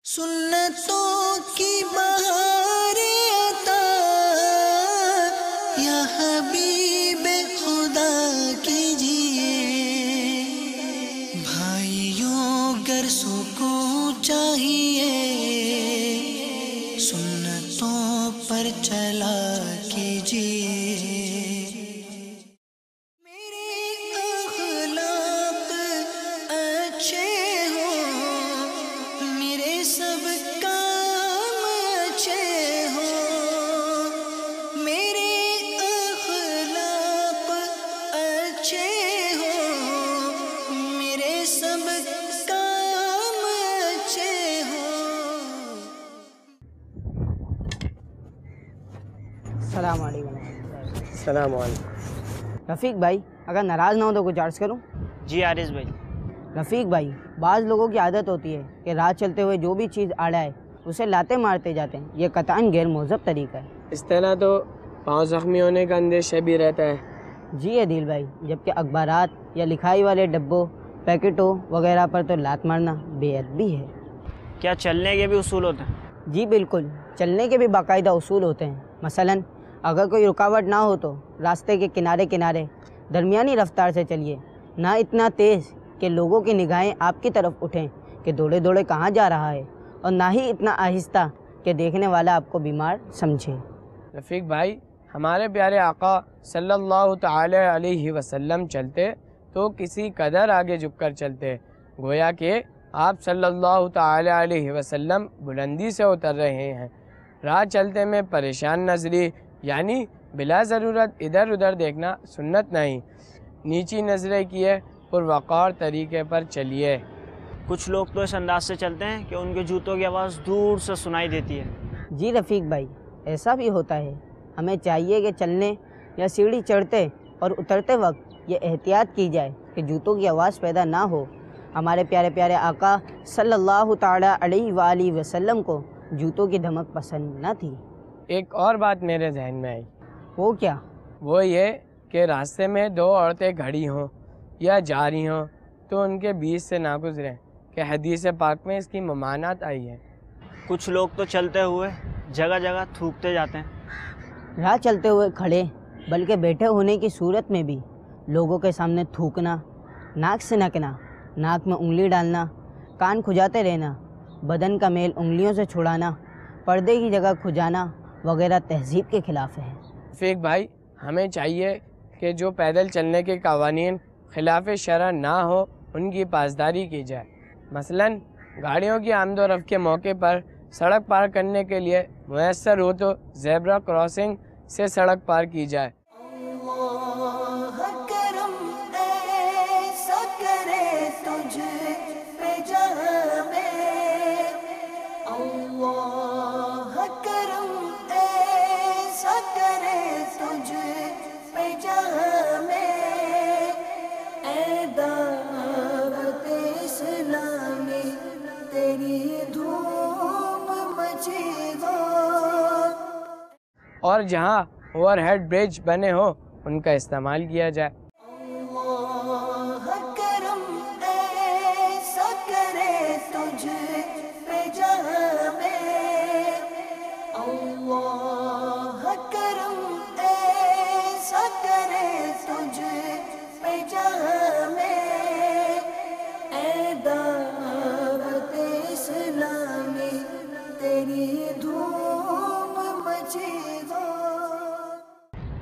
सुन्नतों की बहारें अता या हबीब खुदा कीजिए। भाइयों गर सुकून चाहिए, सुन्नतों पर चला कीजिए। सलाम रफ़ीक भाई, अगर नाराज़ ना हो तो कुछ अर्ज़ करूं? जी आरिज़ भाई। रफ़ीक भाई, बाज़ लोगों की आदत होती है कि राह चलते हुए जो भी चीज़ आड़ा है उसे लाते मारते जाते हैं। ये कतई गैर महज़ब तरीका है। इस तरह तो पाँव ज़ख्मी होने का अंदेशा भी रहता है। जी अदील भाई, जबकि अखबारात या लिखाई वाले डब्बों, पैकेटों वगैरह पर तो लात मारना बेअदबी है। क्या चलने के भी उसूल होते हैं? जी बिल्कुल, चलने के भी बाकायदा उसूल होते हैं। मसलन अगर कोई रुकावट ना हो तो रास्ते के किनारे किनारे दरमियानी रफ्तार से चलिए, ना इतना तेज़ कि लोगों की निगाहें आपकी तरफ उठें कि दौड़े दौड़े कहाँ जा रहा है, और ना ही इतना आहिस्ता कि देखने वाला आपको बीमार समझे। रफ़ीक भाई, हमारे प्यारे आका सल्लल्लाहु तआला अलैहि वसल्लम चलते तो किसी कदर आगे झुककर चलते, गोया कि आप सल्लल्लाहु तआला अलैहि वसल्लम बुलंदी से उतर रहे हैं। राह चलते में परेशान नजरी यानी बिला ज़रूरत इधर उधर देखना सुन्नत नहीं। नीची नज़रें किए पुरवक़ार तरीके पर चलिए। कुछ लोग तो इस अंदाज से चलते हैं कि उनके जूतों की आवाज़ दूर से सुनाई देती है। जी रफ़ीक भाई, ऐसा भी होता है। हमें चाहिए कि चलने या सीढ़ी चढ़ते और उतरते वक्त ये एहतियात की जाए कि जूतों की आवाज़ पैदा ना हो। हमारे प्यारे प्यारे आका सल्लल्लाहु तआला अलैहि वसल्लम को जूतों की धमक पसंद न थी। एक और बात मेरे जहन में आई। वो क्या? वो ये कि रास्ते में दो औरतें खड़ी हों या जा रही हों तो उनके बीच से ना गुजरें, कि हदीस पाक में इसकी ममानात आई है। कुछ लोग तो चलते हुए जगह जगह थूकते जाते हैं। राह चलते हुए खड़े बल्कि बैठे होने की सूरत में भी लोगों के सामने थूकना, नाक से नकना, नाक में उंगली डालना, कान खुजाते रहना, बदन का मेल उंगलियों से छुड़ाना, पर्दे की जगह खुजाना वगैरह तहजीब के ख़िलाफ़ है। रफ़ीक भाई, हमें चाहिए कि जो पैदल चलने के कवानीन खिलाफ शरअ ना हो उनकी पासदारी की जाए। मसलन गाड़ियों की आमदोरफ़्त के मौके पर सड़क पार करने के लिए मुयस्सर हो तो ज़ेब्रा क्रॉसिंग से सड़क पार की जाए। और जहाँ ओवरहेड ब्रिज बने हो उनका इस्तेमाल किया जाए।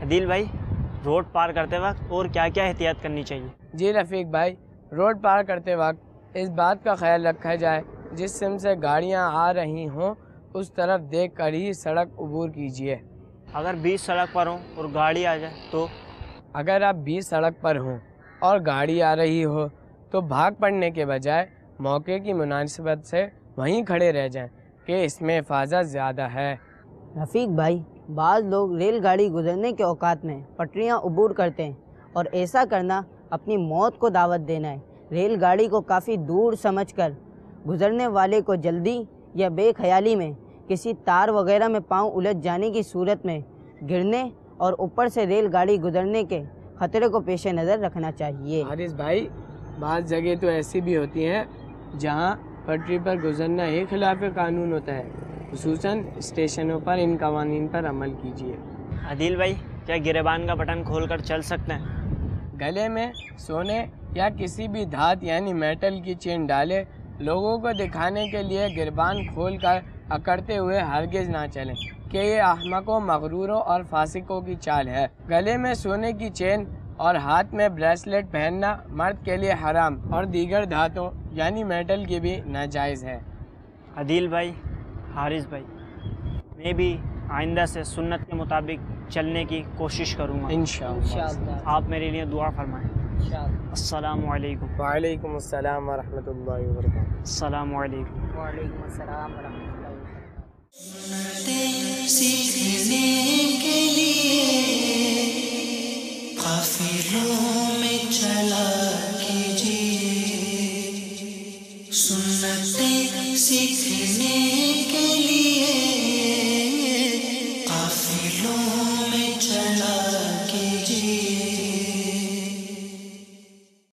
अदील भाई, रोड पार करते वक्त और क्या क्या एहतियात करनी चाहिए? जी रफ़ीक भाई, रोड पार करते वक्त इस बात का ख्याल रखा जाए जिस सिम से गाड़ियां आ रही हों उस तरफ देख कर ही सड़क अबूर कीजिए। अगर बीच सड़क पर हो और गाड़ी आ जाए तो? अगर आप बीच सड़क पर हों और गाड़ी आ रही हो तो भाग पड़ने के बजाय मौके की मुनासिबत से वहीं खड़े रह जाएं कि इसमें हिफाजत ज़्यादा है। रफ़ीक भाई, बाज़ लोग रेलगाड़ी गुजरने के औकात में पटरियां अबूर करते हैं, और ऐसा करना अपनी मौत को दावत देना है। रेलगाड़ी को काफ़ी दूर समझकर गुजरने वाले को जल्दी या बेख्याली में किसी तार वगैरह में पांव उलझ जाने की सूरत में गिरने और ऊपर से रेलगाड़ी गुजरने के खतरे को पेश नज़र रखना चाहिए। हारिस भाई, बाज़ जगह तो ऐसी भी होती हैं जहाँ پٹری پر گزرنا ہی خلاف قانون ہوتا ہے، خصوصاً اسٹیشنوں پر ان قوانین پر عمل کیجیے۔ عدیل بھائی، کیا گریبان کا بٹن کھول کر چل سکتے ہیں؟ گلے میں سونے یا کسی بھی دھات یعنی میٹل کی چین ڈالے لوگوں کو دکھانے کے لیے گریبان کھول کر اکڑتے ہوئے ہرگز نہ چلیں کہ یہ احمقوں، مغروروں اور فاسقوں کی چال ہے۔ گلے میں سونے کی چین اور ہاتھ میں بریسلیٹ پہننا مرد کے لیے حرام اور دیگر دھاتوں یعنی میٹل کی بھی ناجائز ہے۔ عدیل بھائی، حارث بھائی، میں بھی آئندہ سے سنت کے مطابق چلنے کی کوشش کروں گا۔ انشاءاللہ۔ آپ میرے لیے دعا فرمائیں۔ السلام علیکم۔ وعلیکم السلام ورحمۃ اللہ وبرکاتہ۔ السلام علیکم۔ وعلیکم السلام ورحمۃ اللہ سیکھنے کے لیے قافلوں میں چلا کیجیے، سنتیں سیکھنے کے لیے قافلوں میں چلا